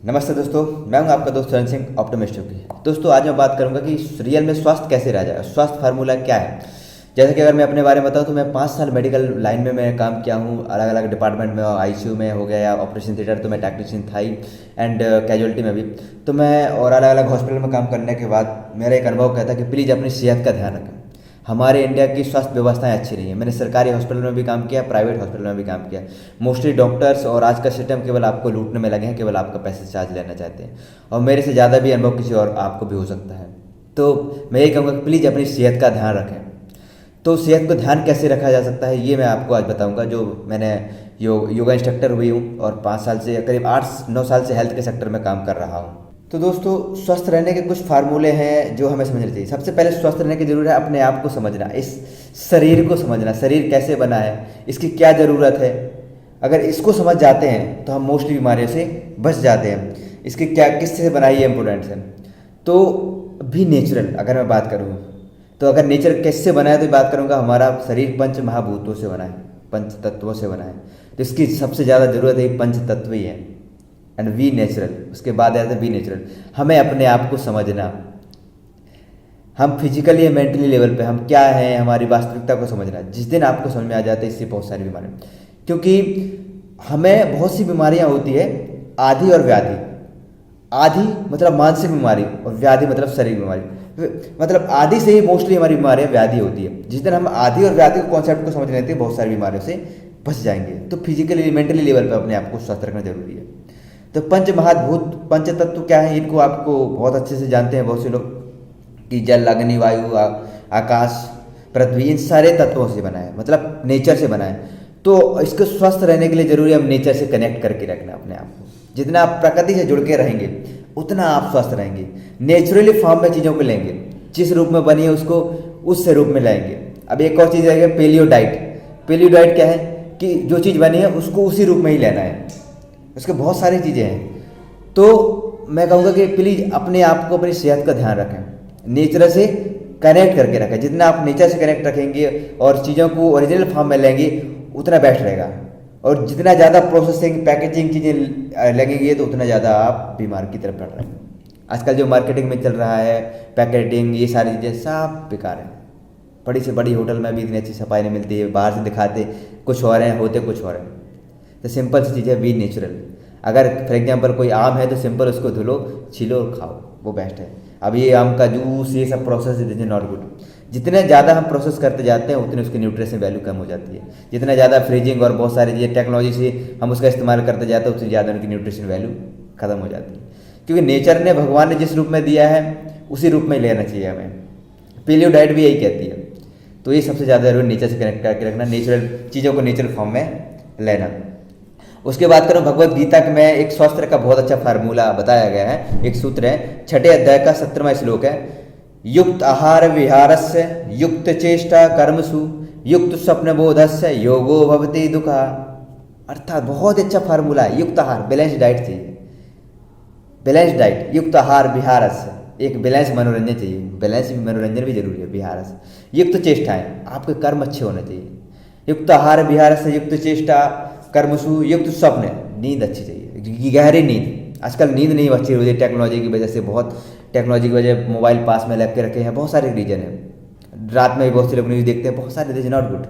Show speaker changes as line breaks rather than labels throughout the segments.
नमस्ते दोस्तों, मैं हूं आपका दोस्त चरण सिंह ऑप्टिमिस्ट की। दोस्तों आज मैं बात करूंगा कि रियल में स्वास्थ्य कैसे रहा जाए, स्वास्थ्य फार्मूला क्या है। जैसे कि अगर मैं अपने बारे में बताऊं तो मैं 5 साल मेडिकल लाइन में मैं काम किया हूं, अलग अलग डिपार्टमेंट में, आईसीयू में हो गया या ऑपरेशन थिएटर, तो मैं टेक्नीशियन था ही, एंड कैजुअलिटी में भी। तो मैं और अलग अलग हॉस्पिटल में काम करने के बाद मेरा एक अनुभव कहता है कि प्लीज़ अपनी सेहत का ध्यान रखें। हमारे इंडिया की स्वास्थ्य व्यवस्थाएं अच्छी नहीं है। मैंने सरकारी हॉस्पिटल में भी काम किया, प्राइवेट हॉस्पिटल में भी काम किया। मोस्टली डॉक्टर्स और आज का सिस्टम केवल आपको लूटने में लगे हैं, केवल आपका पैसे चार्ज लेना चाहते हैं, और मेरे से ज़्यादा भी अनुभव किसी और आपको भी हो सकता है। तो मैं यही कहूँगा कि प्लीज़ अपनी सेहत का ध्यान रखें। तो सेहत को ध्यान कैसे रखा जा सकता है ये मैं आपको आज बताऊंगा। जो मैंने योगा इंस्ट्रक्टर हुई हूँ और 5 साल से, करीब 8-9 साल से हेल्थ के सेक्टर में काम कर रहा हूँ। तो दोस्तों, स्वस्थ रहने के कुछ फार्मूले हैं जो हमें समझने चाहिए। सबसे पहले स्वस्थ रहने की जरूरत है अपने आप को समझना, इस शरीर को समझना, शरीर कैसे बना है, इसकी क्या ज़रूरत है। अगर इसको समझ जाते हैं तो हम मोस्टली बीमारियों से बच जाते हैं। इसकी क्या, किससे बनाई है, इम्पोर्टेंट है। तो भी नेचुरल अगर मैं बात करूँ तो अगर नेचर कैसे बना है तो बात करूँगा, हमारा शरीर पंच महाभूतों से बना है, पंच तत्वों से बना है। तो इसकी सबसे ज़्यादा ज़रूरत है पंच तत्व ही है, एंड वी नेचुरल। उसके बाद आता है वी नेचुरल। हमें अपने आप को समझना, हम फिजिकली या मेंटली लेवल पे हम क्या हैं, हमारी वास्तविकता को समझना। जिस दिन आपको समझ में आ जाता है, इससे बहुत सारी बीमारियाँ, क्योंकि हमें बहुत सी बीमारियाँ होती है, आदि और व्याधि। आदि मतलब मानसिक बीमारी और व्याधि मतलब शारीरिक बीमारी। मतलब आदि से ही मोस्टली हमारी बीमारियाँ व्याधि होती है। जिस दिन हम आदि और व्याधि को कॉन्सेप्ट को समझ लेते हैं, बहुत सारी बीमारियों से बच जाएंगे। तो फिजिकली मेंटली लेवल पर अपने आप को स्वस्थ रखना जरूरी है। तो पंच महाभूत, पंच तत्व क्या है, इनको आपको बहुत अच्छे से जानते हैं बहुत से लोग, कि जल, अग्नि, वायु, आकाश, पृथ्वी, इन सारे तत्वों से बना है, मतलब नेचर से बना है। तो इसको स्वस्थ रहने के लिए जरूरी है हम नेचर से कनेक्ट करके रखना अपने आप को। जितना आप प्रकृति से जुड़ के रहेंगे उतना आप स्वस्थ रहेंगे। नेचुरली फॉर्म में चीज़ों को लेंगे, जिस रूप में बनी है उसको उस रूप में लाएंगे। अब एक और चीज़ है पेलियो डाइट। पेलियो डाइट क्या है कि जो चीज़ बनी है उसको उसी रूप में ही लेना है। उसके बहुत सारी चीज़ें हैं। तो मैं कहूँगा कि प्लीज़ अपने आप को, अपनी सेहत का ध्यान रखें, नेचर से कनेक्ट करके रखें। जितना आप नेचर से कनेक्ट रखेंगे और चीज़ों को ओरिजिनल फॉर्म में लेंगे उतना बेस्ट रहेगा। और जितना ज़्यादा प्रोसेसिंग, पैकेजिंग चीज़ें लगेंगी तो उतना ज़्यादा आप बीमार की तरफ बढ़ रहे हैं। आजकल जो मार्केटिंग में चल रहा है, पैकेटिंग, ये सारी चीज़ें सब बेकार है। बड़ी से बड़ी होटल में भी इतनी अच्छी सफाई नहीं मिलती है, बाहर से दिखाते कुछ और हैं, होते कुछ और हैं। तो सिंपल सी चीज़ है, बी नेचुरल। अगर फॉर एग्जांपल कोई आम है तो सिंपल उसको धुलो, छीलो और खाओ, वो बेस्ट है। अब ये आम का जूस, ये सब प्रोसेस इज नॉट गुड। जितने ज़्यादा हम प्रोसेस करते जाते हैं उतनी उसकी न्यूट्रिशन वैल्यू कम हो जाती है। जितना ज़्यादा फ्रीजिंग और बहुत सारी चीज़ें टेक्नोलॉजी से हम उसका इस्तेमाल करते जाते हैं उतनी ज़्यादा उनकी न्यूट्रिशन वैल्यू खत्म हो जाती है। क्योंकि नेचर ने, भगवान ने जिस रूप में दिया है उसी रूप में लेना चाहिए हमें। पेलियो डाइट भी यही कहती है। तो ये सबसे ज़्यादा जरूरी, नेचर से कनेक्ट करके रखना, नेचुरल चीज़ों को नेचुरल फॉर्म में लेना। उसके बाद करो भगवत गीता में एक स्वास्थ्य का बहुत अच्छा फार्मूला बताया गया है। एक सूत्र है, 6 अध्याय का 17वां श्लोक है, युक्त आहार विहारस्य युक्त चेष्टा कर्मसु युक्त स्वप्न बोधस्य योगो भवति दुखा। अर्थात बहुत अच्छा फार्मूला है। युक्त आहार, बैलेंस डाइट चाहिए, बैलेंस डाइट, युक्त आहार विहारस्य, एक बैलेंस मनोरंजन चाहिए, बैलेंस मनोरंजन भी जरूरी है, विहारस्य, युक्त चेष्टाएं, आपके कर्म अच्छे होने चाहिए। युक्त आहार विहारस्य युक्त चेष्टा कर्मसु युक्त स्वप्न, नींद अच्छी चाहिए, गहरी नींद। आजकल नींद नहीं अच्छी हो रही टेक्नोलॉजी की वजह से, बहुत टेक्नोलॉजी की वजह मोबाइल पास में लग के रखे हैं, बहुत सारे रीजन है। रात में भी बहुत से लोग न्यूज़ देखते हैं, बहुत सारे, दिस इज नॉट गुड।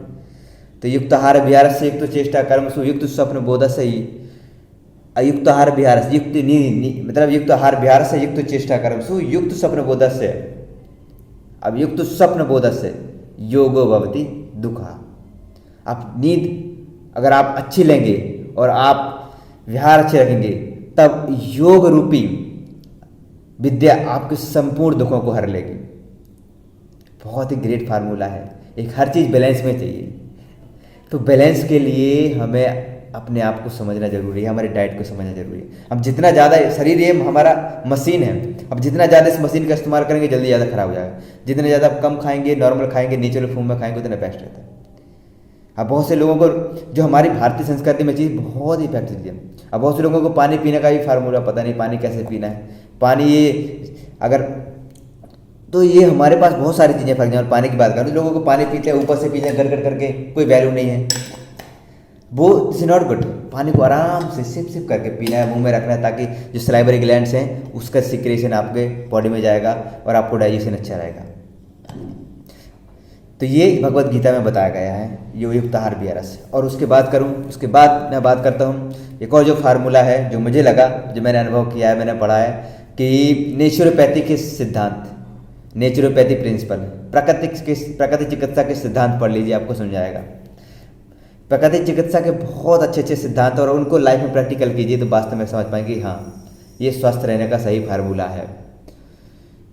तो युक्त आहार विहार से युक्त चेष्टा कर्मसु युक्त स्वप्न बोध से ही, अयुक्त आहार विहार से युक्त नींद, मतलब युक्त आहार विहार से युक्त चेष्टा कर्मसु युक्त स्वप्न बोध से, अब युक्त स्वप्न बोध से योगो भवति दुखा। आप नींद अगर आप अच्छी लेंगे और आप विहार अच्छे रखेंगे तब योग रूपी विद्या आपके संपूर्ण दुखों को हर लेगी। बहुत ही ग्रेट फार्मूला है। एक हर चीज़ बैलेंस में चाहिए। तो बैलेंस के लिए हमें अपने आप को समझना जरूरी है, हमारी डाइट को समझना जरूरी है। हम जितना ज़्यादा, शरीर ये हमारा मशीन है, अब जितना ज़्यादा इस मशीन का इस्तेमाल करेंगे जल्दी ज़्यादा खराब हो जाएगा। जितना ज़्यादा कम खाएंगे, नॉर्मल खाएंगे, नेचुरल फॉर्म में खाएंगे उतना बेस्ट रहता है। अब बहुत से लोगों को, जो हमारी भारतीय संस्कृति में चीज़ बहुत इफेक्टिव है, अब बहुत से लोगों को पानी पीने का भी फार्मूला पता नहीं, पानी कैसे पीना है। पानी ये अगर, तो ये हमारे पास बहुत सारी चीज़ें, फॉर एग्जाम्पल पानी की बात करें तो लोगों को पानी पीते हैं ऊपर से पीते हैं, गड़गड़ करके, कोई वैल्यू नहीं है। वो इज नॉट गुड। पानी को आराम से सिप सिप करके पीना है, मुंह में रखना है, ताकि जो सलाइवरी ग्लैंड्स हैं उसका सिक्रेशन आपके बॉडी में जाएगा और आपको डाइजेशन अच्छा रहेगा। तो ये भगवत गीता में बताया गया है योगयुक्त आहार विहार से। और उसके बाद मैं बात करता हूँ एक और जो फार्मूला है जो मुझे लगा, जो मैंने अनुभव किया है, मैंने पढ़ा है कि नेचुरोपैथी के सिद्धांत, नेचुरोपैथी प्रिंसिपल, प्राकृतिक चिकित्सा के सिद्धांत पढ़ लीजिए, आपको समझाएगा। प्राकृतिक चिकित्सा के बहुत अच्छे अच्छे सिद्धांत, और उनको लाइफ में प्रैक्टिकल कीजिए तो वास्तव में समझ पाएंगे हाँ ये स्वस्थ रहने का सही फार्मूला है।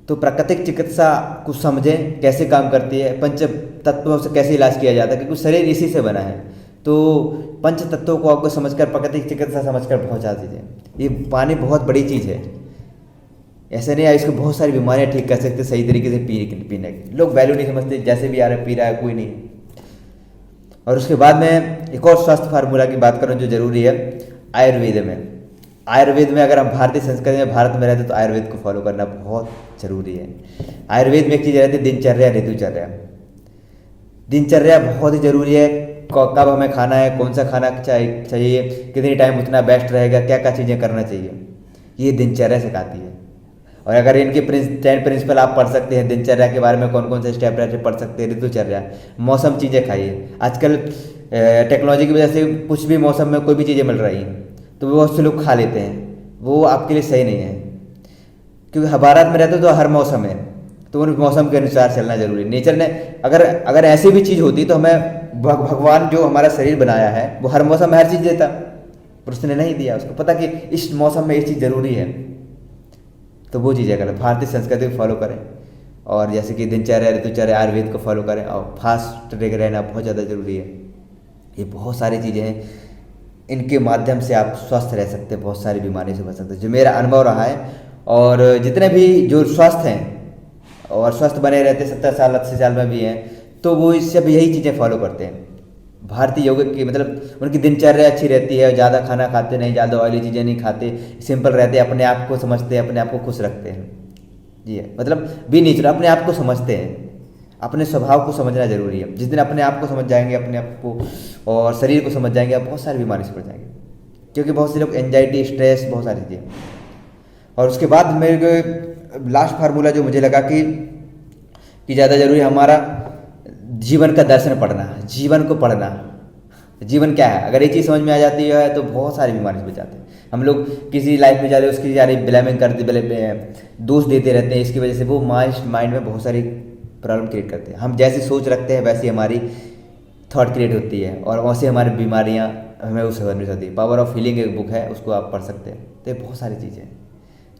तो प्राकृतिक चिकित्सा को समझें कैसे काम करती है, पंच तत्वों से कैसे इलाज किया जाता है, क्योंकि शरीर इसी से बना है। तो पंच तत्वों को आपको समझकर, प्राकृतिक चिकित्सा समझकर बहुत ज़्यादा चीज़ें, ये पानी बहुत बड़ी चीज़ है। ऐसे नहीं है इसको बहुत सारी बीमारियां ठीक कर सकते सही तरीके से पीने की। लोग वैल्यू नहीं समझते, जैसे भी आ रहा है पी रहा है, कोई नहीं। और उसके बाद में एक और स्वास्थ्य फार्मूला की बात करूं जो जरूरी है आयुर्वेद में अगर हम भारतीय संस्कृति में भारत में रहते तो आयुर्वेद को फॉलो करना बहुत जरूरी है। आयुर्वेद में एक चीज़ रहती है दिनचर्या, ऋतुचर्या। दिनचर्या बहुत ही जरूरी है, कब हमें खाना है, कौन सा खाना चाहिए, कितनी टाइम उतना बेस्ट रहेगा, क्या क्या चीज़ें करना चाहिए, ये दिनचर्या सिखाती है। और अगर इनके 10 प्रिंसिपल आप पढ़ सकते हैं, दिनचर्या के बारे में कौन कौन से स्टेप रहते हैं पढ़ सकते हैं, ऋतुचर्या, मौसम चीज़ें खाइए। आजकल टेक्नोलॉजी की वजह से कुछ भी मौसम में कोई भी चीज़ें मिल रही हैं तो बहुत से लोग खा लेते हैं, वो आपके लिए सही नहीं है। क्योंकि भारत में रहते तो हर मौसम है, तो उन मौसम के अनुसार चलना जरूरी है। नेचर ने अगर ऐसी भी चीज़ होती तो हमें भगवान जो हमारा शरीर बनाया है वो हर मौसम में हर चीज़ देता, पर उसने नहीं दिया। उसको पता कि इस मौसम में ये चीज़ ज़रूरी है, तो वो चीज़ें करें, भारतीय संस्कृति को फॉलो करें। और जैसे कि दिनचर्या, ऋतुचर्या, आयुर्वेद को फॉलो करें। और फास्ट रहना बहुत ज़्यादा ज़रूरी है। ये बहुत सारी चीज़ें हैं, इनके माध्यम से आप स्वस्थ रह सकते हैं, बहुत सारी बीमारियों से बच सकते हैं, जो मेरा अनुभव रहा है। और जितने भी जो स्वस्थ हैं और स्वस्थ बने रहते 70 साल 80 साल में भी हैं, तो वो इस सब यही चीज़ें फॉलो करते हैं। भारतीय योग की मतलब उनकी दिनचर्या अच्छी रहती है, ज़्यादा खाना खाते नहीं, ज़्यादा ऑयली चीज़ें नहीं खाते, सिंपल रहते हैं, अपने आप को समझते हैं, अपने आप को खुश रखते हैं। जी है, मतलब बी नेचर, अपने आप को समझते हैं, अपने स्वभाव को समझना जरूरी है। जिस दिन अपने आप को समझ जाएंगे, अपने आप को और शरीर को समझ जाएंगे, आप बहुत सारी बीमारी से बच जाएंगे। क्योंकि बहुत से लोग एंजाइटी, स्ट्रेस, बहुत सारी चीज़ें। और उसके बाद मेरे को लास्ट फार्मूला जो मुझे लगा कि ज़्यादा जरूरी हमारा जीवन का दर्शन पढ़ना, जीवन को पढ़ना। जीवन क्या है, अगर ये चीज़ समझ में आ जाती है तो बहुत सारी बीमारी से बच जाते हैं। हम लोग किसी लाइफ में जा रहे उसकी सारी ब्लेमिंग करते, दोष देते रहते हैं, इसकी वजह से वो माइंड में बहुत सारी प्रॉब्लम क्रिएट करते हैं। हम जैसी सोच रखते हैं वैसी हमारी थॉट क्रिएट होती है, और वैसे हमारी बीमारियाँ हमें उससे बन सकती है। पावर ऑफ हीलिंग एक बुक है, उसको आप पढ़ सकते हैं। तो ये बहुत सारी चीज़ें हैं,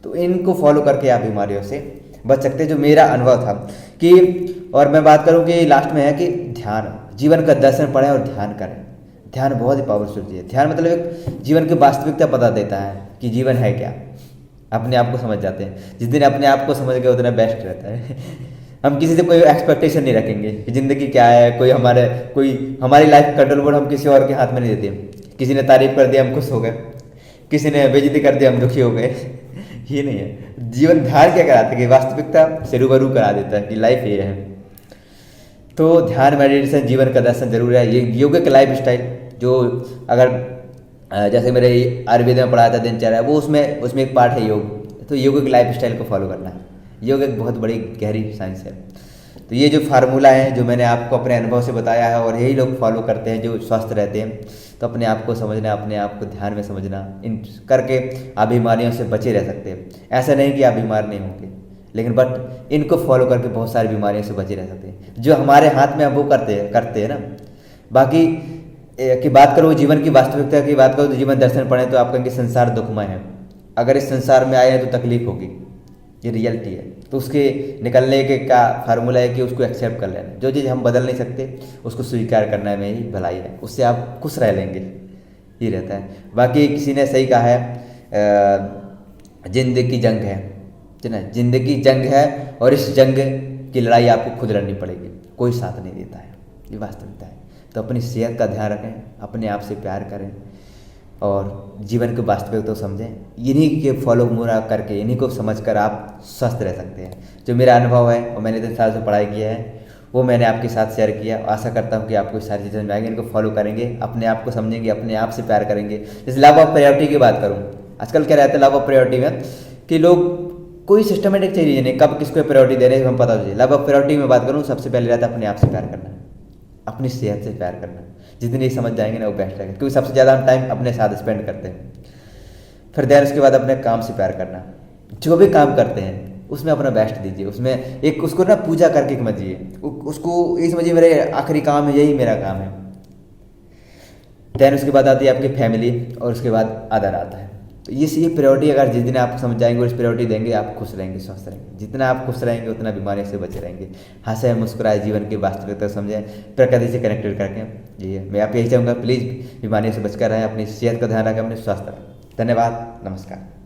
तो इनको फॉलो करके आप बीमारियों से बच सकते हैं, जो मेरा अनुभव था। कि और मैं बात करूँ कि लास्ट में है कि ध्यान, जीवन का दर्शन पढ़ें और ध्यान करें। ध्यान बहुत ही पावरफुल चीज़ है। ध्यान मतलब एक जीवन की वास्तविकता पता देता है कि जीवन है क्या, अपने आप को समझ जाते हैं। जिस दिन अपने आप को समझ गए उतना बेस्ट रहता है। हम किसी से कोई एक्सपेक्टेशन नहीं रखेंगे कि ज़िंदगी क्या है, कोई हमारी लाइफ कंट्रोल बोर्ड हम किसी और के हाथ में नहीं देते। किसी ने तारीफ कर दिया हम खुश हो गए, किसी ने बेइज्जती कर दिया हम दुखी हो गए। ये नहीं है जीवन। ध्यान क्या कराता है कि वास्तविकता से रूबरू करा देता है कि लाइफ ये है। तो ध्यान, मेडिटेशन, जीवन का दर्शन जरूर है। ये योगिक लाइफ स्टाइल जो अगर जैसे मेरे आयुर्वेद में पढ़ाया था दिनचर्या, वो उसमें एक पार्ट है योग। तो योगिक लाइफ स्टाइल को फॉलो करना है। योग एक बहुत बड़ी गहरी साइंस है। तो ये जो फार्मूला है जो मैंने आपको अपने अनुभव से बताया है, और यही लोग फॉलो करते हैं जो स्वस्थ रहते हैं। तो अपने आप को समझना, अपने आप को ध्यान में समझना, इन करके आप बीमारियों से बचे रह सकते हैं। ऐसा नहीं कि आप बीमार नहीं होंगे, लेकिन बट इनको फॉलो करके बहुत सारी बीमारियों से बचे रह सकते हैं। जो हमारे हाथ में वो करते हैं ना। बाकी की बात करो, जीवन की वास्तविकता की बात करो तो जीवन दर्शन पढ़ें तो आप कहेंगे संसार दुखमय है। अगर इस संसार में आए हैं तो तकलीफ होगी, ये रियलिटी है। तो उसके निकलने के का फार्मूला है कि उसको एक्सेप्ट कर लेना। जो चीज़ हम बदल नहीं सकते उसको स्वीकार करने में ही भलाई है, उससे आप खुश रह लेंगे, ये रहता है। बाकी किसी ने सही कहा है जिंदगी जंग है ना, जिंदगी जंग है, और इस जंग की लड़ाई आपको खुद लड़नी पड़ेगी, कोई साथ नहीं देता है, ये वास्तविकता है। तो अपनी सेहत का ध्यान रखें, अपने आप से प्यार करें और जीवन को वास्तविकता तो समझें। इन्हीं के फॉलो पूरा करके, इन्हीं को समझकर आप स्वस्थ रह सकते हैं। जो मेरा अनुभव है और मैंने 3 साल से पढ़ाई किया है, वो मैंने आपके साथ शेयर किया। आशा करता हूँ कि आपको सारी चीज़ें समझ में आएंगी, इनको फॉलो करेंगे, अपने आप को समझेंगे, अपने आप से प्यार करेंगे। जैसे लव ऑफ प्रायोरिटी की बात करूँ, आजकल क्या रहता है लव ऑफ प्रायोरिटी में कि लोग कोई सिस्टमेटिक चाहिए नहीं, कब किसको प्रायोरिटी दे रहे हैं हम पता चाहिए। लव ऑफ प्रायोरिटी में बात करूँ, सबसे पहले रहता है अपने आप से प्यार करना, अपनी सेहत से प्यार करना। जितनी ये समझ जाएंगे ना वो बेस्ट रहेगा, क्योंकि सबसे ज़्यादा हम टाइम अपने साथ स्पेंड करते हैं। फिर देन उसके बाद अपने काम से प्यार करना, जो भी काम करते हैं उसमें अपना बेस्ट दीजिए, उसमें एक उसको ना पूजा करके समझिए, उसको ये समझिए मेरे आखिरी काम है, यही मेरा काम है। देन उसके बाद आती है आपकी फैमिली, और उसके बाद अदर आता है। तो ये प्रायोरिटी अगर जिस दिन आप समझ जाएंगे और इस प्रायोरिटी देंगे, आप खुश रहेंगे, स्वस्थ रहेंगे। जितना आप खुश रहेंगे उतना बीमारियों से बचे रहेंगे। हंसे मुस्कुराए, जीवन की वास्तविकता समझें, प्रकृति से कनेक्टेड करके। ये मैं आप यही चाहूँगा, प्लीज़ बीमारियों से बचकर रहें, अपनी सेहत का ध्यान रखें, अपने स्वास्थ्य रखें। धन्यवाद, नमस्कार।